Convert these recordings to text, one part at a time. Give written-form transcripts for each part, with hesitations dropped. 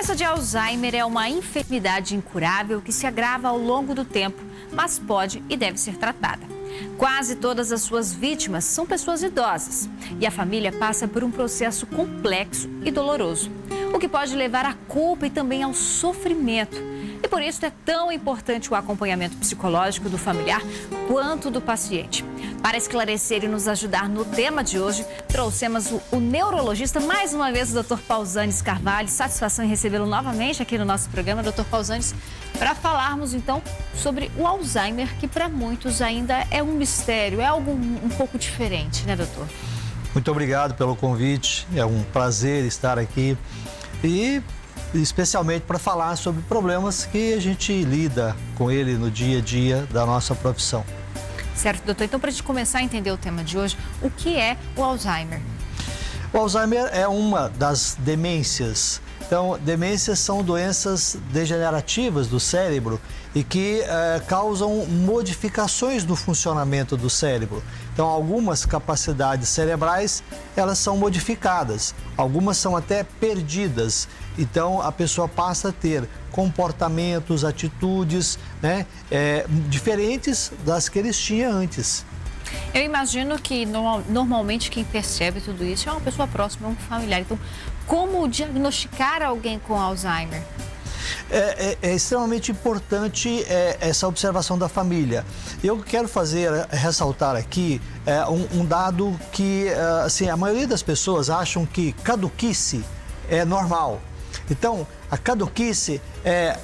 doença de Alzheimer é uma enfermidade incurável que se agrava ao longo do tempo, mas pode e deve ser tratada. Quase todas as suas vítimas são pessoas idosas e a família passa por um processo complexo e doloroso, o que pode levar à culpa e também ao sofrimento. E por isso é tão importante o acompanhamento psicológico do familiar quanto do paciente. Para esclarecer e nos ajudar no tema de hoje, trouxemos o neurologista, mais uma vez, o Dr. Pausanias Carvalho. Satisfação em recebê-lo novamente aqui no nosso programa, Dr. Pausanias, para falarmos então sobre o Alzheimer, que para muitos ainda é um mistério, é algo um pouco diferente, né, doutor? Muito obrigado pelo convite, é um prazer estar aqui e especialmente para falar sobre problemas que a gente lida com ele no dia a dia da nossa profissão. Certo, doutor. Então, para a gente começar a entender o tema de hoje, o que é o Alzheimer? O Alzheimer é uma das demências. Então, demências são doenças degenerativas do cérebro e que causam modificações no funcionamento do cérebro. Então, algumas capacidades cerebrais, elas são modificadas, algumas são até perdidas. Então, a pessoa passa a ter comportamentos, atitudes, né, diferentes das que eles tinham antes. Eu imagino que normalmente quem percebe tudo isso é uma pessoa próxima, um familiar. Então, como diagnosticar alguém com Alzheimer? É extremamente importante essa observação da família. Eu quero ressaltar aqui um dado que assim, a maioria das pessoas acham que caduquice é normal. Então, a caduquice é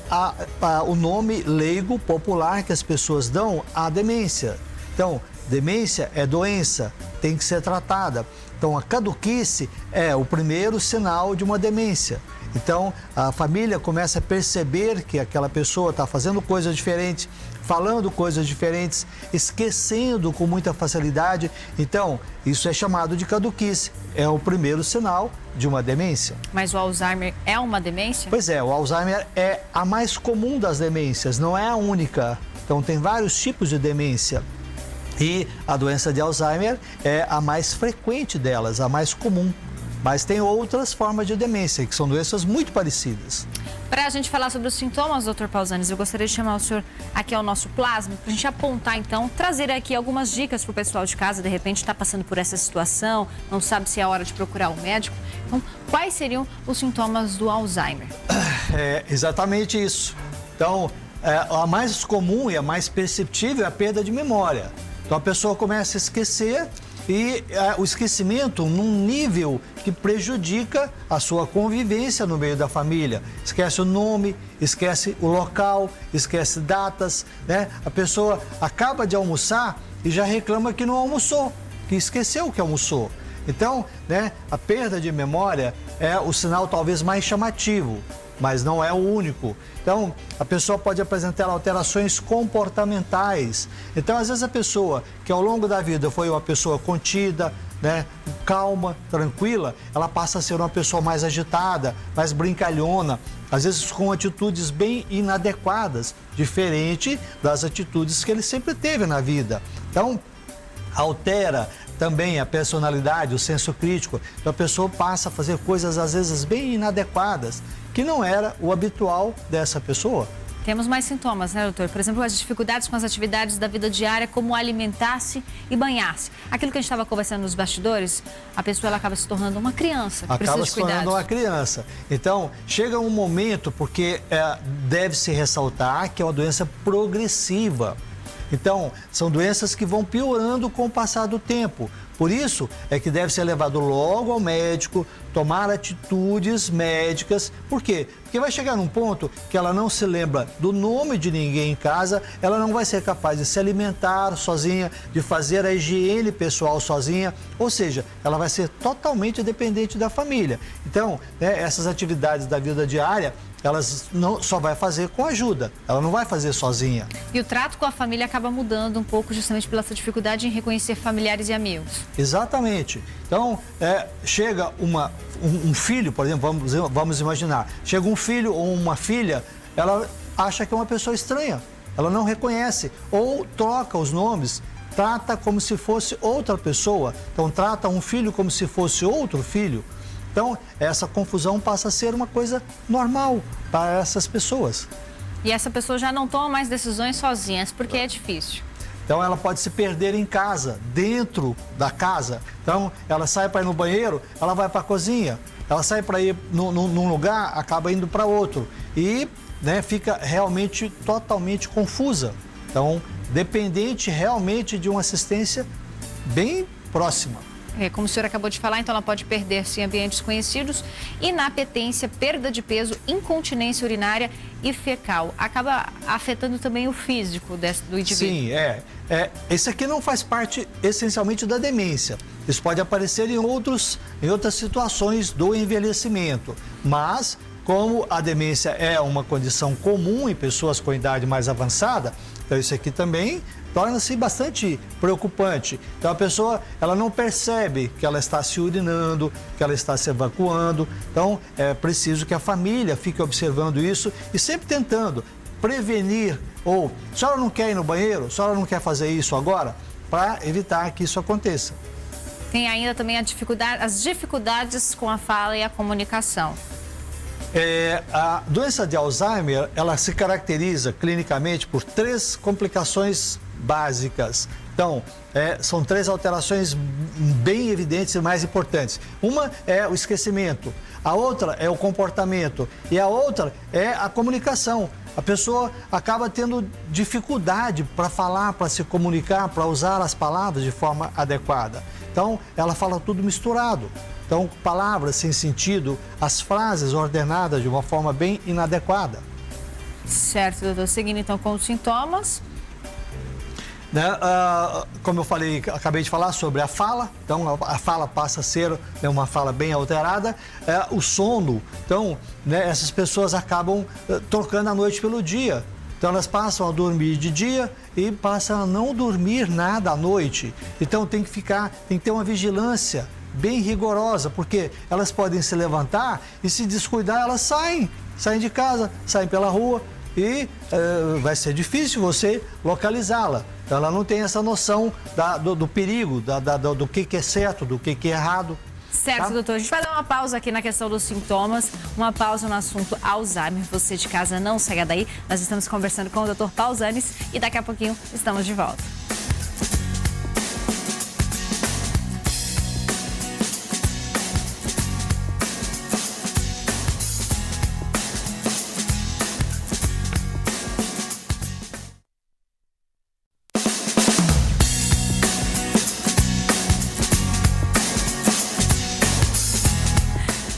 o nome leigo popular que as pessoas dão à demência. Então, demência é doença, tem que ser tratada. Então, a caduquice é o primeiro sinal de uma demência. Então, a família começa a perceber que aquela pessoa está fazendo coisas diferentes, falando coisas diferentes, esquecendo com muita facilidade. Então, isso é chamado de caduquice. É o primeiro sinal de uma demência. Mas o Alzheimer é uma demência? Pois é, o Alzheimer é a mais comum das demências, não é a única. Então, tem vários tipos de demência. E a doença de Alzheimer é a mais frequente delas, a mais comum. Mas tem outras formas de demência, que são doenças muito parecidas. Para a gente falar sobre os sintomas, Dr. Pausanias, eu gostaria de chamar o senhor aqui ao nosso plasma, para a gente apontar, então, trazer aqui algumas dicas para o pessoal de casa, de repente está passando por essa situação, não sabe se é a hora de procurar o médico. Então, quais seriam os sintomas do Alzheimer? É exatamente isso. Então, a mais comum e a mais perceptível é a perda de memória. Então, a pessoa começa a esquecer e o esquecimento num nível que prejudica a sua convivência no meio da família. Esquece o nome, esquece o local, esquece datas, né? A pessoa acaba de almoçar e já reclama que não almoçou, que esqueceu que almoçou. Então, né, a perda de memória é o sinal talvez mais chamativo, mas não é o único. Então, a pessoa pode apresentar alterações comportamentais. Então, às vezes a pessoa que ao longo da vida foi uma pessoa contida, né, calma, tranquila, ela passa a ser uma pessoa mais agitada, mais brincalhona, às vezes com atitudes bem inadequadas, diferente das atitudes que ele sempre teve na vida. Então, altera também a personalidade, o senso crítico. Então, a pessoa passa a fazer coisas às vezes bem inadequadas, que não era o habitual dessa pessoa. Temos mais sintomas, né, doutor? Por exemplo, as dificuldades com as atividades da vida diária, como alimentar-se e banhar-se. Aquilo que a gente estava conversando nos bastidores, a pessoa ela acaba se tornando uma criança, que precisa de cuidados. Acaba se tornando uma criança. Então, chega um momento, porque deve-se ressaltar que é uma doença progressiva. Então, são doenças que vão piorando com o passar do tempo. Por isso é que deve ser levado logo ao médico, tomar atitudes médicas. Por quê? Porque vai chegar num ponto que ela não se lembra do nome de ninguém em casa, ela não vai ser capaz de se alimentar sozinha, de fazer a higiene pessoal sozinha, ou seja, ela vai ser totalmente dependente da família. Então, né, essas atividades da vida diária, elas não só vai fazer com ajuda, ela não vai fazer sozinha. E o trato com a família acaba mudando um pouco justamente pela essa dificuldade em reconhecer familiares e amigos. Exatamente. Então, chega um filho, por exemplo, vamos imaginar, chega um filho ou uma filha, ela acha que é uma pessoa estranha, ela não reconhece ou troca os nomes, trata como se fosse outra pessoa. Então, trata um filho como se fosse outro filho. Então, essa confusão passa a ser uma coisa normal para essas pessoas. E essa pessoa já não toma mais decisões sozinhas, porque é difícil. Então, ela pode se perder em casa, dentro da casa. Então, ela sai para ir no banheiro, ela vai para a cozinha. Ela sai para ir num lugar, acaba indo para outro. E, né, fica realmente totalmente confusa. Então, dependente realmente de uma assistência bem próxima. Como o senhor acabou de falar, então ela pode perder-se em ambientes conhecidos, inapetência, perda de peso, incontinência urinária e fecal. Acaba afetando também o físico do indivíduo. Sim, esse aqui não faz parte essencialmente da demência. Isso pode aparecer em outras situações do envelhecimento. Mas, como a demência é uma condição comum em pessoas com idade mais avançada, então isso aqui também torna-se bastante preocupante. Então a pessoa, ela não percebe que ela está se urinando, que ela está se evacuando. Então é preciso que a família fique observando isso e sempre tentando prevenir, ou a senhora não quer ir no banheiro, a senhora não quer fazer isso agora, para evitar que isso aconteça. Tem ainda também as dificuldades com a fala e a comunicação. A doença de Alzheimer, ela se caracteriza clinicamente por 3 complicações básicas. Então, são 3 alterações bem evidentes e mais importantes. Uma é o esquecimento, a outra é o comportamento e a outra é a comunicação. A pessoa acaba tendo dificuldade para falar, para se comunicar, para usar as palavras de forma adequada. Então, ela fala tudo misturado. Então, palavras sem sentido, as frases ordenadas de uma forma bem inadequada. Certo, doutor. Seguindo então com os sintomas. Como eu falei, acabei de falar sobre a fala, então a fala passa a ser uma fala bem alterada. O sono, então, essas pessoas acabam trocando a noite pelo dia. Então elas passam a dormir de dia e passam a não dormir nada à noite. Então tem que ter uma vigilância bem rigorosa, porque elas podem se levantar e se descuidar, elas saem de casa, saem pela rua e vai ser difícil você localizá-la. Então ela não tem essa noção do perigo, do que é certo, do que é errado. Certo, tá? Doutor. A gente vai dar uma pausa aqui na questão dos sintomas, uma pausa no assunto Alzheimer. Você de casa não saia daí. Nós estamos conversando com o Dr. Pausanes e daqui a pouquinho estamos de volta.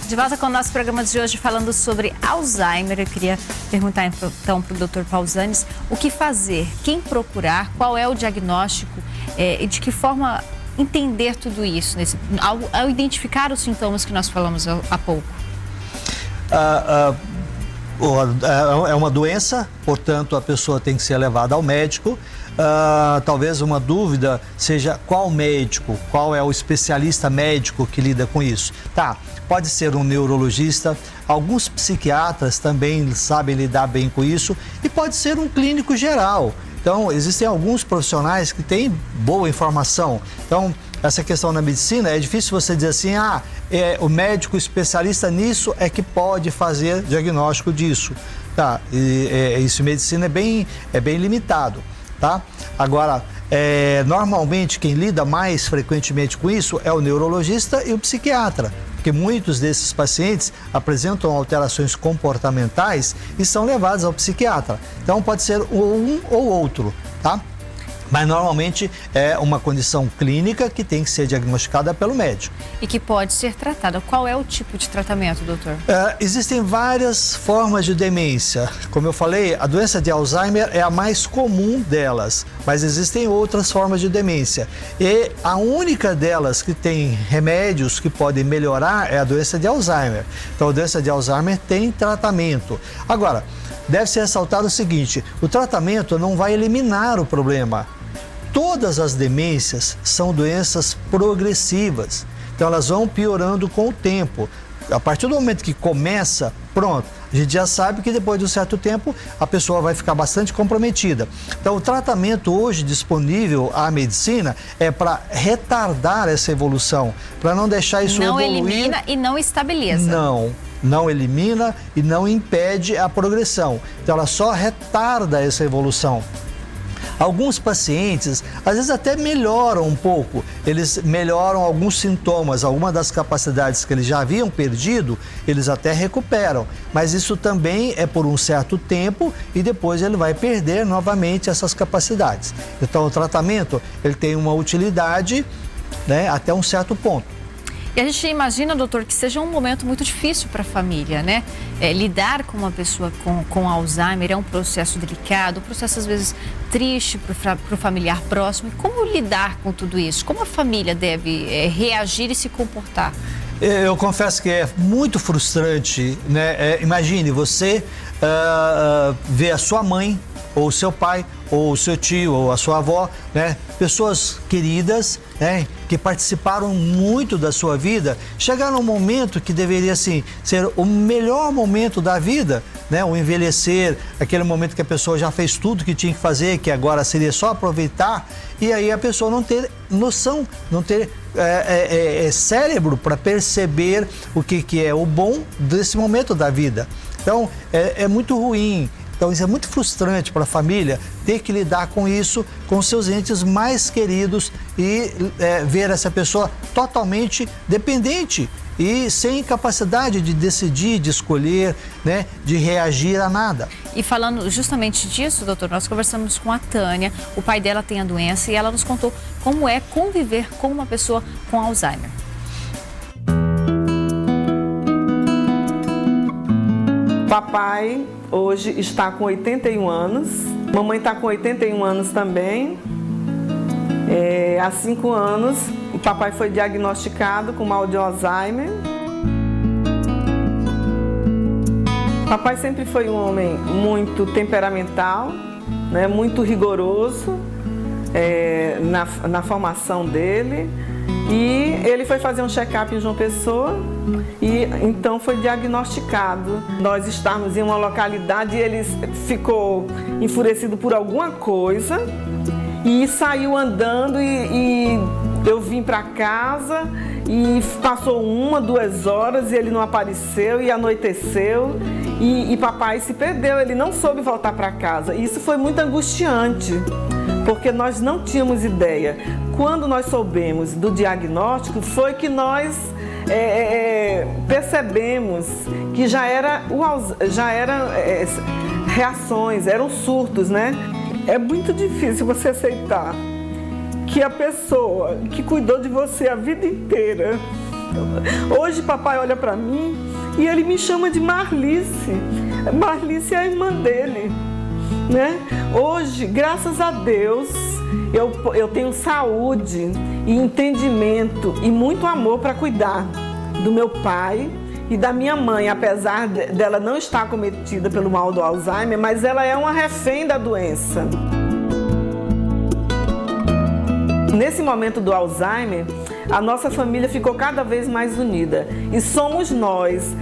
De volta com o nosso programa de hoje falando sobre Alzheimer. Eu queria perguntar então para o Dr. Pausanes o que fazer, quem procurar, qual é o diagnóstico e de que forma entender tudo isso ao identificar os sintomas que nós falamos há pouco. É uma doença, portanto a pessoa tem que ser levada ao médico. Talvez uma dúvida seja qual médico, qual é o especialista médico que lida com isso. Pode ser um neurologista, alguns psiquiatras também sabem lidar bem com isso e pode ser um clínico geral. Então, existem alguns profissionais que têm boa informação. Então, essa questão na medicina, é difícil você dizer assim, o médico especialista nisso é que pode fazer diagnóstico disso. Isso em medicina é bem limitado. Tá? Agora, normalmente quem lida mais frequentemente com isso é o neurologista e o psiquiatra, porque muitos desses pacientes apresentam alterações comportamentais e são levados ao psiquiatra. Então pode ser um ou outro, tá? Mas normalmente é uma condição clínica que tem que ser diagnosticada pelo médico. E que pode ser tratada. Qual é o tipo de tratamento, doutor? Existem várias formas de demência. Como eu falei, a doença de Alzheimer é a mais comum delas, mas existem outras formas de demência. E a única delas que tem remédios que podem melhorar é a doença de Alzheimer. Então a doença de Alzheimer tem tratamento. Agora, deve ser ressaltado o seguinte, o tratamento não vai eliminar o problema. Todas as demências são doenças progressivas, então elas vão piorando com o tempo. A partir do momento que começa, pronto, a gente já sabe que depois de um certo tempo a pessoa vai ficar bastante comprometida. Então, o tratamento hoje disponível à medicina é para retardar essa evolução, para não deixar isso evoluir. Não elimina e não estabiliza. Não elimina e não impede a progressão. Então, ela só retarda essa evolução. Alguns pacientes, às vezes até melhoram um pouco, eles melhoram alguns sintomas, algumas das capacidades que eles já haviam perdido, eles até recuperam, mas isso também é por um certo tempo e depois ele vai perder novamente essas capacidades. Então o tratamento, ele tem uma utilidade, né, até um certo ponto. E a gente imagina, doutor, que seja um momento muito difícil para a família, né? Lidar com uma pessoa com Alzheimer é um processo delicado, um processo às vezes triste para o familiar próximo. E como lidar com tudo isso? Como a família deve reagir e se comportar? Eu confesso que é muito frustrante, né? Imagine você ver a sua mãe, ou o seu pai, ou o seu tio, ou a sua avó, né? Pessoas queridas, né? Que participaram muito da sua vida, chegar num momento que deveria, assim, ser o melhor momento da vida, né? O envelhecer, aquele momento que a pessoa já fez tudo que tinha que fazer, que agora seria só aproveitar, e aí a pessoa não ter noção, não ter cérebro para perceber o que é o bom desse momento da vida. Então, é muito ruim. Então, isso é muito frustrante para a família ter que lidar com isso, com seus entes mais queridos e ver essa pessoa totalmente dependente e sem capacidade de decidir, de escolher, né, de reagir a nada. E falando justamente disso, doutor, nós conversamos com a Tânia, o pai dela tem a doença e ela nos contou como é conviver com uma pessoa com Alzheimer. Papai hoje está com 81 anos, mamãe está com 81 anos também. Há 5 anos, o papai foi diagnosticado com mal de Alzheimer. Papai sempre foi um homem muito temperamental, né, muito rigoroso na formação dele. E ele foi fazer um check-up em João Pessoa e então foi diagnosticado. Nós estávamos em uma localidade e ele ficou enfurecido por alguma coisa e saiu andando e eu vim para casa e passou 1, 2 horas e ele não apareceu e anoiteceu e papai se perdeu, ele não soube voltar para casa. Isso foi muito angustiante, porque nós não tínhamos ideia. Quando nós soubemos do diagnóstico, foi que nós percebemos que já eram reações, eram surtos, né? É muito difícil você aceitar que a pessoa que cuidou de você a vida inteira, hoje papai olha para mim e ele me chama de Marlice. Marlice é a irmã dele, né? Hoje, graças a Deus, eu tenho saúde e entendimento e muito amor para cuidar do meu pai e da minha mãe, apesar dela não estar acometida pelo mal do Alzheimer, mas ela é uma refém da doença. Nesse momento do Alzheimer, a nossa família ficou cada vez mais unida e somos nós,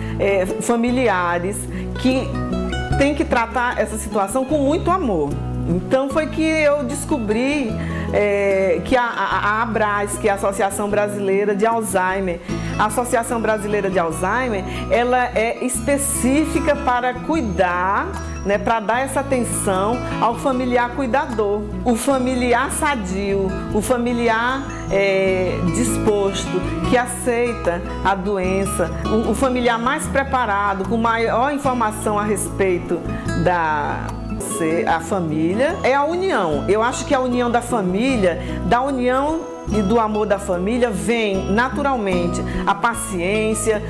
familiares, que tem que tratar essa situação com muito amor. Então foi que eu descobri que a ABRAS, que é a Associação Brasileira de Alzheimer, a Associação Brasileira de Alzheimer, ela é específica para cuidar, né, para dar essa atenção ao familiar cuidador, o familiar sadio, o familiar disposto, que aceita a doença, o familiar mais preparado, com maior informação a respeito a família, é a união. Eu acho que a união da família, da união e do amor da família, vem naturalmente a paciência,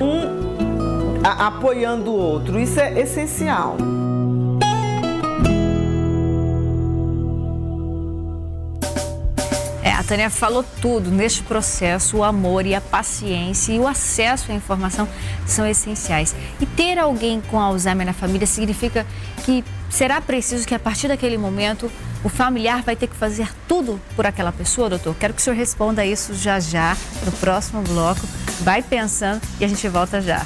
apoiando o outro. Isso é essencial. A Tânia falou tudo neste processo, o amor e a paciência e o acesso à informação são essenciais. E ter alguém com Alzheimer na família significa que será preciso que a partir daquele momento o familiar vai ter que fazer tudo por aquela pessoa, doutor? Quero que o senhor responda isso já no próximo bloco. Vai pensando e a gente volta já.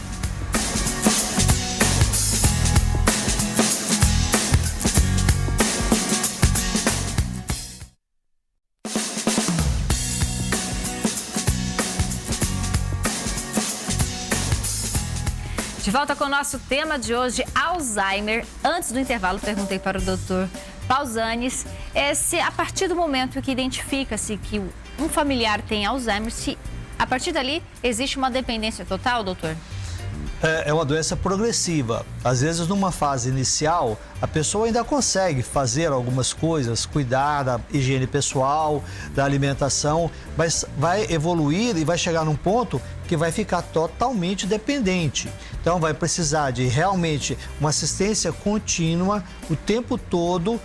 volta com o nosso tema de hoje, Alzheimer. Antes do intervalo, perguntei para o Dr. Pausanes se a partir do momento que identifica-se que um familiar tem Alzheimer, se a partir dali existe uma dependência total, doutor? É uma doença progressiva. Às vezes, numa fase inicial, a pessoa ainda consegue fazer algumas coisas, cuidar da higiene pessoal, da alimentação, mas vai evoluir e vai chegar num ponto que vai ficar totalmente dependente. Então, vai precisar de realmente uma assistência contínua o tempo todo,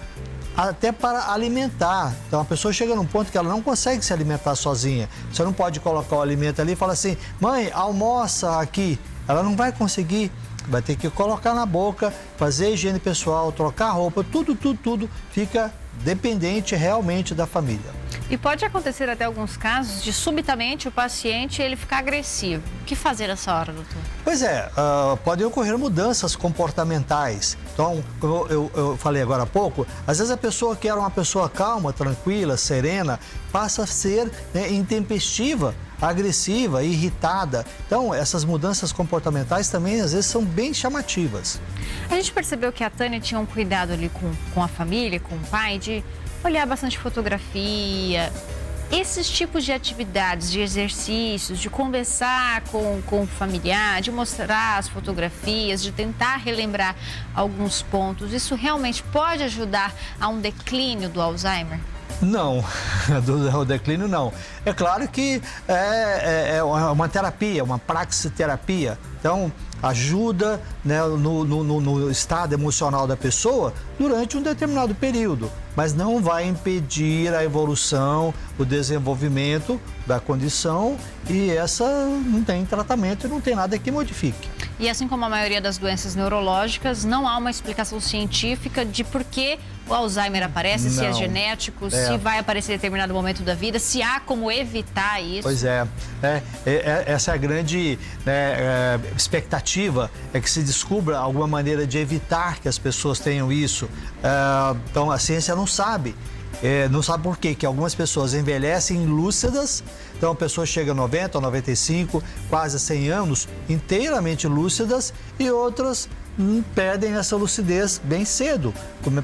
até para alimentar. Então a pessoa chega num ponto que ela não consegue se alimentar sozinha. Você não pode colocar o alimento ali e falar assim: mãe, almoça aqui. Ela não vai conseguir, vai ter que colocar na boca, fazer a higiene pessoal, trocar roupa, tudo fica dependente realmente da família. E pode acontecer até alguns casos de subitamente o paciente ele ficar agressivo. O que fazer nessa hora, doutor? Pois é, podem ocorrer mudanças comportamentais. Então, eu falei agora há pouco, às vezes a pessoa que era uma pessoa calma, tranquila, serena, passa a ser intempestiva, agressiva, irritada. Então, essas mudanças comportamentais também às vezes são bem chamativas. A gente percebeu que a Tânia tinha um cuidado ali com a família, com o pai, de olhar bastante fotografia. Esses tipos de atividades, de exercícios, de conversar com o familiar, de mostrar as fotografias, de tentar relembrar alguns pontos, isso realmente pode ajudar a um declínio do Alzheimer? Não, do declínio não. É claro que é uma terapia, uma praxiterapia. Então, ajuda, né, no estado emocional da pessoa durante um determinado período, mas não vai impedir a evolução, o desenvolvimento da condição, e essa não tem tratamento e não tem nada que modifique. E assim como a maioria das doenças neurológicas, não há uma explicação científica de por que o Alzheimer aparece, se é genético, se vai aparecer em determinado momento da vida, se há como evitar isso. Pois essa é a grande expectativa, é que se descubra alguma maneira de evitar que as pessoas tenham isso. Então a ciência não sabe. Não sabe por quê? Que algumas pessoas envelhecem lúcidas, então a pessoa chega a 90, 95, quase 100 anos, inteiramente lúcidas, e outras perdem essa lucidez bem cedo.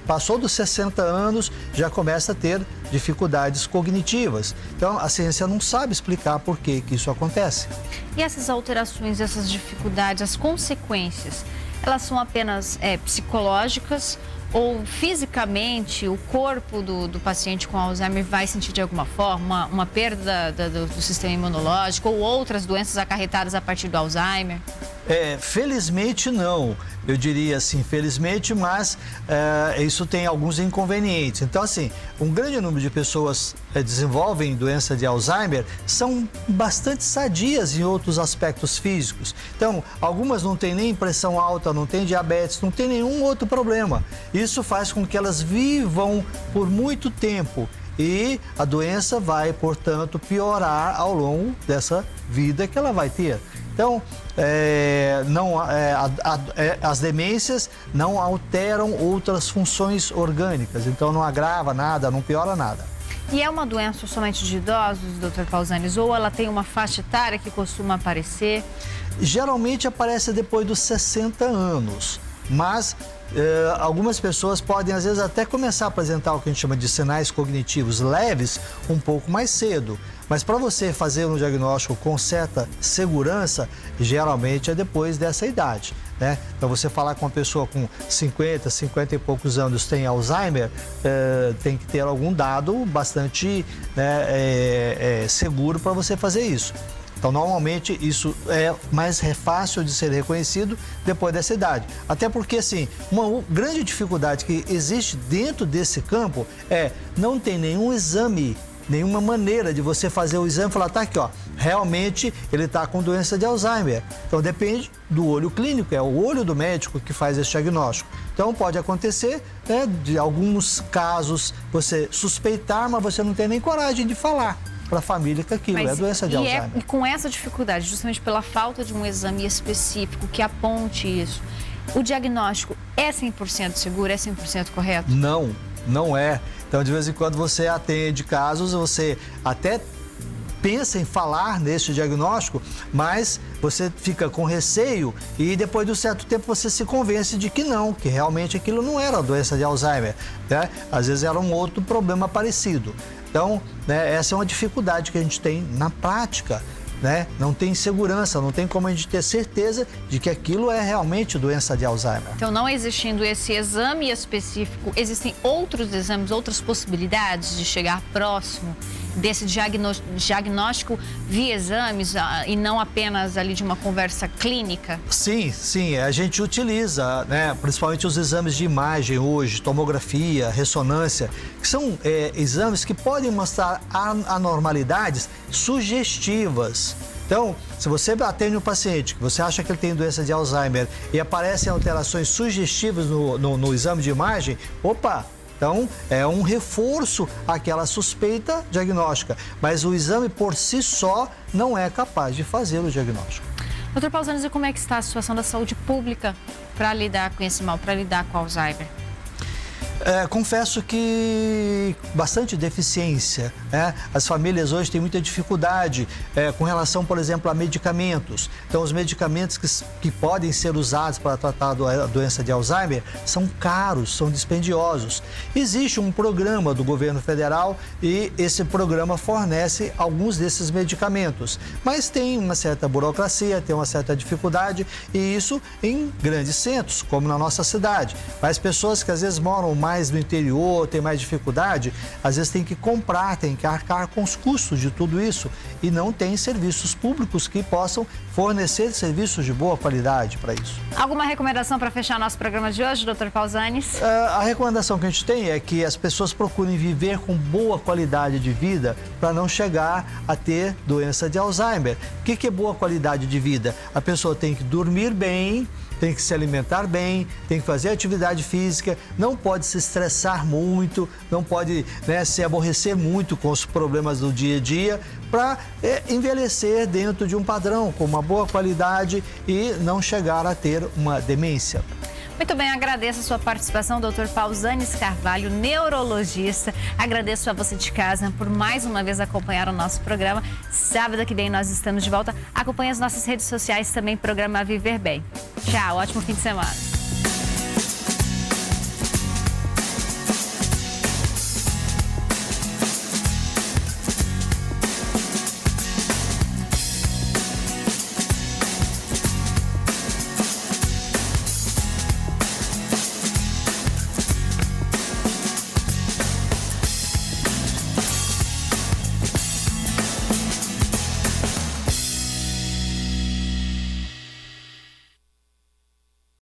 Passou dos 60 anos, já começa a ter dificuldades cognitivas. Então a ciência não sabe explicar por que isso acontece. E essas alterações, essas dificuldades, as consequências, elas são apenas psicológicas? Ou fisicamente o corpo do paciente com Alzheimer vai sentir de alguma forma uma perda do sistema imunológico ou outras doenças acarretadas a partir do Alzheimer? Felizmente não, eu diria assim, felizmente, mas isso tem alguns inconvenientes. Então, assim, um grande número de pessoas desenvolvem doença de Alzheimer, são bastante sadias em outros aspectos físicos. Então, algumas não têm nem pressão alta, não têm diabetes, não tem nenhum outro problema. Isso faz com que elas vivam por muito tempo. E a doença vai, portanto, piorar ao longo dessa vida que ela vai ter. Então, as demências não alteram outras funções orgânicas, então não agrava nada, não piora nada. E é uma doença somente de idosos, Dr. Pausanes, ou ela tem uma faixa etária que costuma aparecer? Geralmente aparece depois dos 60 anos, mas algumas pessoas podem, às vezes, até começar a apresentar o que a gente chama de sinais cognitivos leves um pouco mais cedo. Mas para você fazer um diagnóstico com certa segurança, geralmente é depois dessa idade, né? Então, você falar com uma pessoa com 50 e poucos anos tem Alzheimer, tem que ter algum dado bastante seguro para você fazer isso. Então, normalmente, isso é mais fácil de ser reconhecido depois dessa idade. Até porque, assim, uma grande dificuldade que existe dentro desse campo é não tem nenhum exame, nenhuma maneira de você fazer o exame e falar, tá aqui, ó, realmente ele está com doença de Alzheimer. Então, depende do olho clínico, é o olho do médico que faz esse diagnóstico. Então, pode acontecer, né, de alguns casos você suspeitar, mas você não tem nem coragem de falar para a família que aquilo é doença de Alzheimer. E com essa dificuldade, justamente pela falta de um exame específico que aponte isso, o diagnóstico é 100% seguro, é 100% correto? Não é. Então, de vez em quando você atende casos, você até pensa em falar nesse diagnóstico, mas você fica com receio e depois de um certo tempo você se convence de que não, que realmente aquilo não era a doença de Alzheimer, né? Às vezes era um outro problema parecido. Então, né, essa é uma dificuldade que a gente tem na prática, né? Não tem segurança, não tem como a gente ter certeza de que aquilo é realmente doença de Alzheimer. Então, não existindo esse exame específico, existem outros exames, outras possibilidades de chegar próximo desse diagnóstico via exames e não apenas ali de uma conversa clínica? Sim, a gente utiliza, né, principalmente os exames de imagem hoje, tomografia, ressonância, que são exames que podem mostrar anormalidades sugestivas. Então, se você atende um paciente que você acha que ele tem doença de Alzheimer e aparecem alterações sugestivas no exame de imagem, opa! Então, é um reforço àquela suspeita diagnóstica, mas o exame por si só não é capaz de fazer o diagnóstico. Dr. Pausanes, e como é que está a situação da saúde pública para lidar com esse mal, para lidar com o Alzheimer? Confesso que bastante deficiência, né? As famílias hoje têm muita dificuldade com relação, por exemplo, a medicamentos. Então, os medicamentos que podem ser usados para tratar a doença de Alzheimer são caros, são dispendiosos. Existe um programa do governo federal e esse programa fornece alguns desses medicamentos, mas tem uma certa burocracia, tem uma certa dificuldade, e isso em grandes centros, como na nossa cidade. Mas pessoas que às vezes moram mais no interior, tem mais dificuldade, às vezes tem que comprar, tem que arcar com os custos de tudo isso e não tem serviços públicos que possam fornecer serviços de boa qualidade para isso. Alguma recomendação para fechar nosso programa de hoje, Dr. Pausanes? A recomendação que a gente tem é que as pessoas procurem viver com boa qualidade de vida para não chegar a ter doença de Alzheimer. O que é boa qualidade de vida? A pessoa tem que dormir bem, tem que se alimentar bem, tem que fazer atividade física, não pode se estressar muito, não pode, né, se aborrecer muito com os problemas do dia a dia, para envelhecer dentro de um padrão com uma boa qualidade e não chegar a ter uma demência. Muito bem, agradeço a sua participação, Dr. Pausanes Carvalho, neurologista. Agradeço a você de casa por mais uma vez acompanhar o nosso programa. Sábado que vem nós estamos de volta. Acompanhe as nossas redes sociais também, programa Viver Bem. Tchau, ótimo fim de semana.